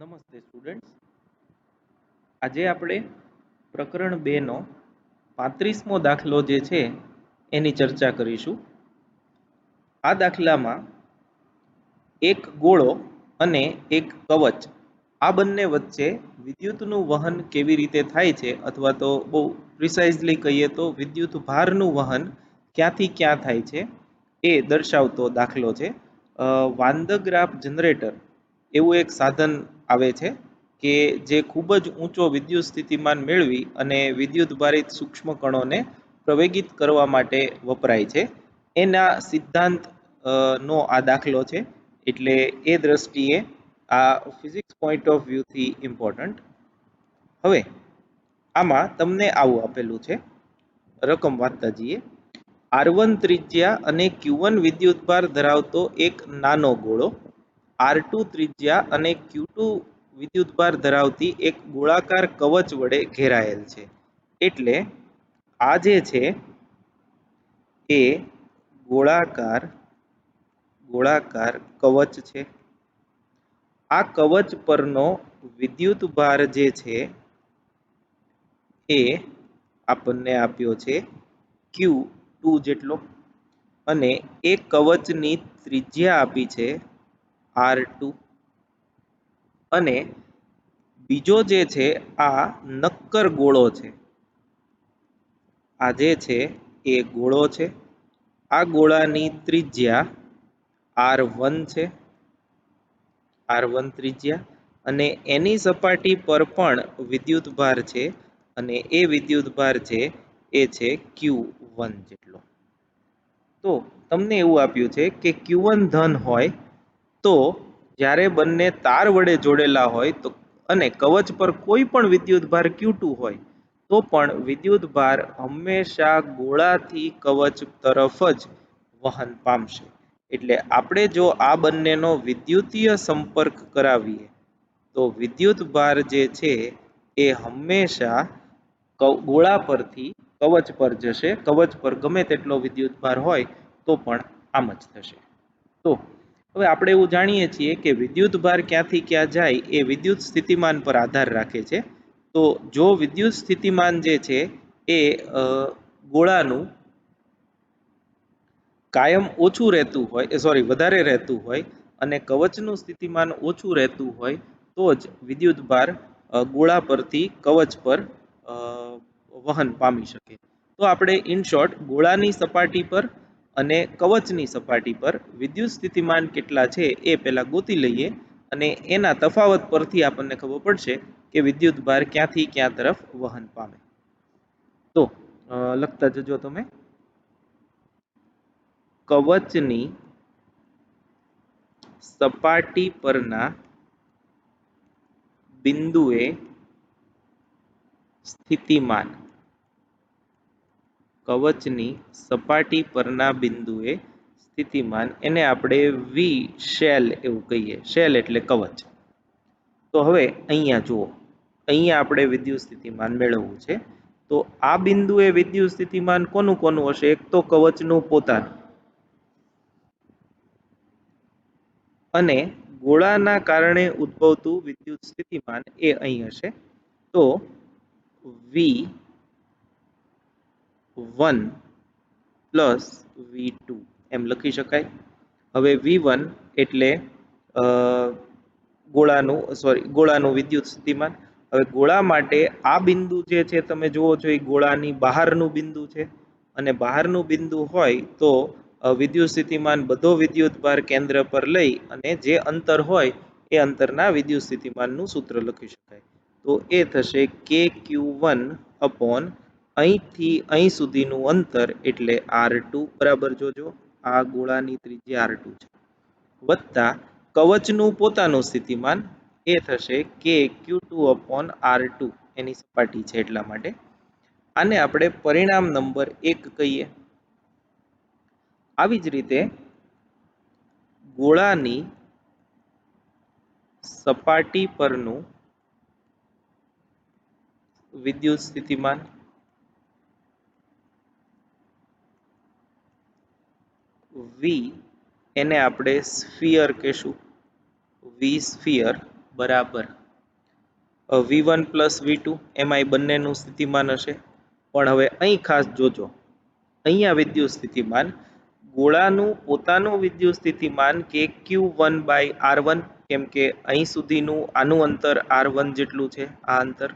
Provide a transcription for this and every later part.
નમસ્તે સ્ટુડન્ટ્સ, આજે આપણે પ્રકરણ 2 નો 35મો દાખલો જે છે એની ચર્ચા કરીશું. આ દાખલામાં એક ગોળો અને એક કવચ આ બંને વચ્ચે વિદ્યુતનું વહન કેવી રીતે થાય છે, અથવા તો બહુ પ્રિસાઇઝલી કહીએ તો વિદ્યુત ભારનું વહન ક્યાંથી ક્યાં થાય છે એ દર્શાવતો દાખલો છે. વાન ધ ગ્રાફ જનરેટર એવું એક સાધન આવે છે કે જે ખૂબ જ ઊંચો વિદ્યુત સ્થિતિમાન મેળવી અને વિદ્યુત ભારિત સૂક્ષ્મ કણોને પ્રવેગિત કરવા માટે વપરાય છે. એના સિદ્ધાંત નો આ દાખલો છે, એટલે એ દ્રષ્ટિએ આ ફિઝિક્સ પોઈન્ટ ઓફ વ્યૂથી ઇમ્પોર્ટન્ટ. હવે આમાં તમને આવું આપેલું છે, રકમ વાંચતા જઈએ. R1 ત્રિજ્યા અને Q1 વિદ્યુતભાર ધરાવતો એક નાનો ગોળો R2 ત્રિજ્યા અને Q2 વિદ્યુતભાર ધરાવતી એક ગોળાકાર કવચ વડે ઘેરાયેલ છે. એટલે આ જે છે એ ગોળાકાર કવચ છે. આ કવચ પરનો વિદ્યુતભાર જે છે એ આપણને આપ્યો છે Q2 જેટલો, અને એ કવચની ત્રિજ્યા આપી છે R2, અને બીજો જે છે આ નક્કર ગોળો છે. આ જે છે એ ગોળો છે. આ ગોળાની ત્રિજ્યા R1 છે, R1 ત્રિજ્યા, અને એની સપાટી પર પણ વિદ્યુતભાર છે, અને એ વિદ્યુતભાર છે એ છે Q1 જેટલો. તો તમને એવું આપ્યું છે કે Q1 ધન હોય તો જ્યારે બંને તાર વડે જોડેલા હોય તો અને કવચ પર કોઈ પણ વિદ્યુતભાર Q2 હોય તો પણ વિદ્યુતભાર હંમેશા ગોળાથી કવચ તરફ જ વહન પામશે. એટલે આપણે જો આ બંનેનો વિદ્યુતીય સંપર્ક કરાવીએ તો વિદ્યુતભાર જે છે એ હંમેશા ગોળા પરથી કવચ પર જશે. કવચ પર ગમે તેટલો વિદ્યુતભાર હોય તો પણ આમ જ થશે. તો હવે આપણે એવું જાણીએ છીએ કે વિદ્યુતભાર ક્યાંથી ક્યાં જાય એ વિદ્યુત સ્થિતિમાન પર આધાર રાખે છે. તો જો વિદ્યુત સ્થિતિમાન જે છે એ ગોળાનું કાયમ ઓછું રહેતું હોય, વધારે રહેતું હોય, અને કવચનું સ્થિતિમાન ઓછું રહેતું હોય તો જ વિદ્યુતભાર ગોળા પરથી કવચ પર વહન પામી શકે. તો આપણે ઇન શોર્ટ ગોળાની સપાટી પર અને કવચની સપાટી પર વિદ્યુત સ્થિતિમાન કેટલા છે એ પહેલા ગોતી લઈએ, અને એના તફાવત પરથી આપણને ખબર પડશે કે વિદ્યુતભાર ક્યાંથી ક્યાં તરફ વહન પામે. તો લખતા જજો તમે. કવચની સપાટી પરના બિંદુએ સ્થિતિમાન, કવચની સપાટી પરના બિંદુએ સ્થિતિમાન, એને આપણે વી શેલ એવું કહીએ. શેલ એટલે કવચ. તો હવે અહીંયા જુઓ, અહીંયા આપણે વિદ્યુત સ્થિતિમાન મેળવવું છે. તો આ બિંદુએ વિદ્યુત સ્થિતિમાન કોનું કોનું હશે? એક તો કવચનું પોતાનું, અને ગોળાના કારણે ઉદ્ભવતું વિદ્યુત સ્થિતિમાન એ અહીં હશે. તો V1 પ્લસ V2 એમ લખી શકાય. હવે V1 એટલે ગોળાનું વિદ્યુત સ્થિતિમાન. હવે ગોળા માટે આ બિંદુ જે છે તમે જુઓ છો એ ગોળાની બહારનું બિંદુ છે, અને બહારનું બિંદુ હોય તો વિદ્યુત સ્થિતિમાન બધો વિદ્યુતભાર કેન્દ્ર પર લઈ અને જે અંતર હોય એ અંતરના વિદ્યુત સ્થિતિમાનનું સૂત્ર લખી શકાય. તો એ થશે KQ1 અપોન અહીંથી અહીં સુધીનું અંતર એટલે R2 બરાબર, જોજો આ ગોળાની ત્રિજ્યા R2 છે, વત્તા કવચનું પોતાનું સ્થિતિમાન એ થશે KQ2 અપોન R2, એની સપાટી છે એટલા માટે. આને આપણે પરિણામ નંબર 1 કહીએ. આવી જ રીતે ગોળાની સપાટી પરનું વિદ્યુત સ્થિતિમાન, V એને આપણે સ્ફિયર કહેશું, V સ્ફિયર બરાબર V1 પ્લસ V2 એમાં બંનેનું સ્થિતિમાન હશે. પણ હવે અહીં ખાસ જોજો, અહીંયા વિદ્યુત સ્થિતિમાન ગોળાનું પોતાનું વિદ્યુત સ્થિતિમાન કે Q1 બાય R1, કેમ કે અહીં સુધીનું આનું અંતર R1 જેટલું છે, આ અંતર.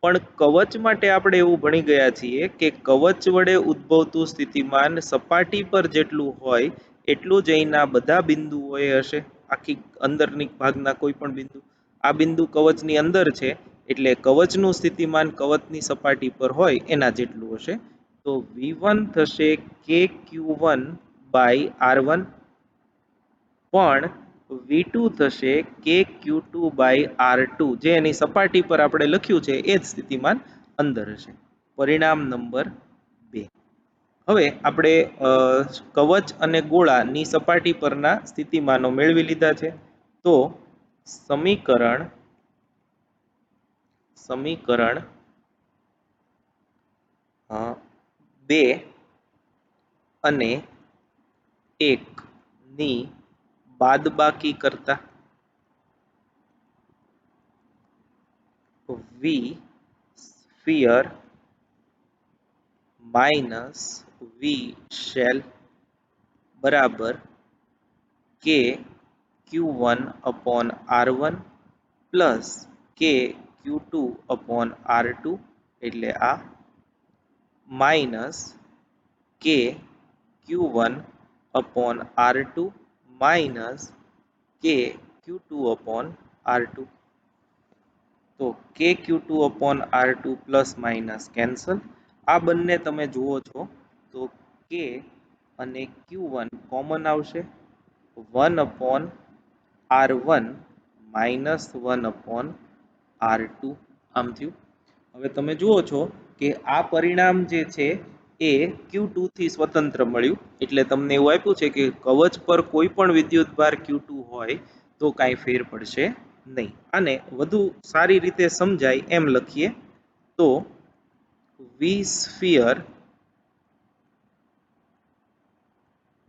પણ કવચ માટે આપણે એવું ભણી ગયા છીએ કે કવચ વડે ઉદ્ભવતું સ્થિતિમાન સપાટી પર જેટલું હોય એટલું જ અહીંના બધા બિંદુઓએ હશે, આખી અંદરની ભાગના કોઈ પણ બિંદુ. આ બિંદુ કવચની અંદર છે એટલે કવચનું સ્થિતિમાન કવચની સપાટી પર હોય એના જેટલું હશે. તો V1 થશે KQ1 બાય R1, પણ V2 થશે KQ2 બાય R2, જે એની સપાટી પર આપણે લખ્યું છે એ જ સ્થિતિમાન અંદર હશે. પરિણામ નંબર 2. હવે આપણે કવચ અને ગોળાની સપાટી પરના સ્થિતિમાનો મેળવી લીધા છે. તો સમીકરણ 2 અને 1 ની બાદબાકી કરતા V sphere minus V shell બરાબર કે Q1 અપોન R1 પ્લસ કે Q2 અપોન R2, એટલે આ માઇનસ કે Q1 અપોન R2 માઇનસ કે Q2 અપોન R2. તો કે Q2 upon R2 plus minus cancel. આ બંને તમે જુઓ છો તો કે અને Q1 કોમન આવશે, 1 upon R1 minus 1 upon R2 આમ થયું. હવે તમે જુઓ છો કે આ પરિણામ જે છે એ Q2 થી સ્વતંત્ર મળ્યું, એટલે તમને એવું આપ્યું છે કે કવચ પર કોઈ પણ વિદ્યુતભાર Q2 હોય તો કાંઈ ફેર પડશે નહીં. આને વધુ સારી રીતે સમજાય એમ લખીએ તો V sphere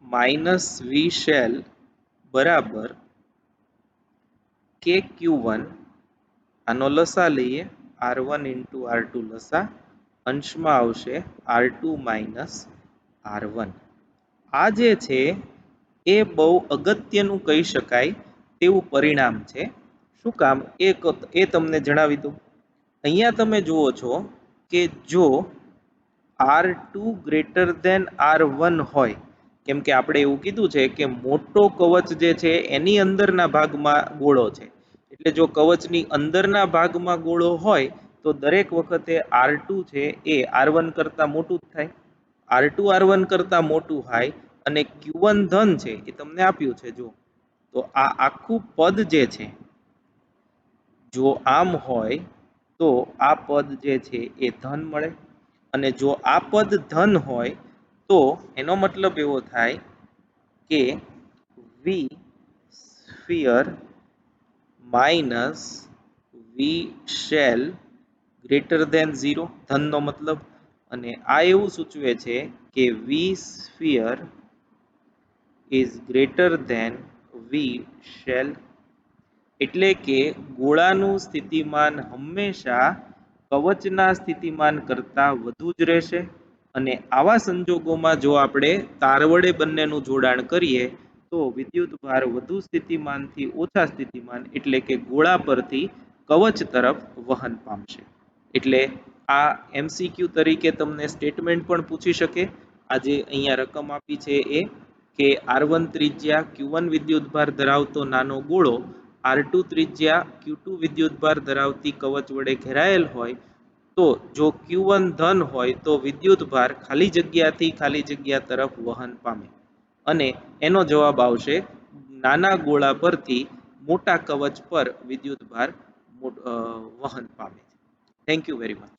minus V shell બરાબર કે Q1, આનો લસા લઈએ, R1 ઇન્ટુ R2 લસા, અંશમાં આવશે R2 માઇનસ R1. આ જે છે એ બહુ અગત્યનું કહી શકાય તેવું પરિણામ છે. શું કામ એ તમને જણાવી દઉં. અહીંયા તમે જુઓ છો કે જો R2 ગ્રેટર ધેન R1 હોય, કેમ કે આપણે એવું કીધું છે કે મોટો કવચ જે છે એની અંદરના ભાગમાં ગોળો છે, એટલે જો કવચની અંદરના ભાગમાં ગોળો હોય તો દરેક વખતે R2 છે એ R1 કરતાં મોટું જ થાય. R2 R1 કરતાં મોટું હોય અને Q1 ધન છે એ તમને આપ્યું છે જો, તો આ આખું પદ જે છે જો આમ હોય તો આ પદ જે છે એ ધન મળે, અને જો આ પદ ધન હોય તો એનો મતલબ એવો થાય કે V sphere minus V shell greater than 0, ધનનો મતલબ. અને આ એવું સૂચવે છે કે V sphere is greater than V shell, એટલે કે ગોળાનું સ્થિતિમાન હંમેશા કવચના સ્થિતિમાન કરતાં વધુ જ રહેશે. અને આવા સંજોગોમાં જો આપણે તાર વડે બંનેનું જોડાણ કરીએ તો વિદ્યુતભાર વધુ સ્થિતિમાનથી ઓછા સ્થિતિમાન એટલે કે ગોળા પરથી કવચ તરફ વહન પામશે. એટલે આ MCQ તરીકે તમને સ્ટેટમેન્ટ પણ પૂછી શકે. આજે અહીંયા રકમ આપી છે એ કે R1 ત્રિજ્યા Q1 વિદ્યુતભાર ધરાવતો નાનો ગોળો R2 ત્રિજ્યા Q2 વિદ્યુતભાર ધરાવતી કવચ વડે ઘેરાયેલ હોય, તો જો Q1 ધન હોય તો વિદ્યુતભાર ખાલી જગ્યાથી ખાલી જગ્યા તરફ વહન પામે, અને એનો જવાબ આવશે નાના ગોળા પરથી મોટા કવચ પર વિદ્યુતભાર વહન પામે. Thank you very much.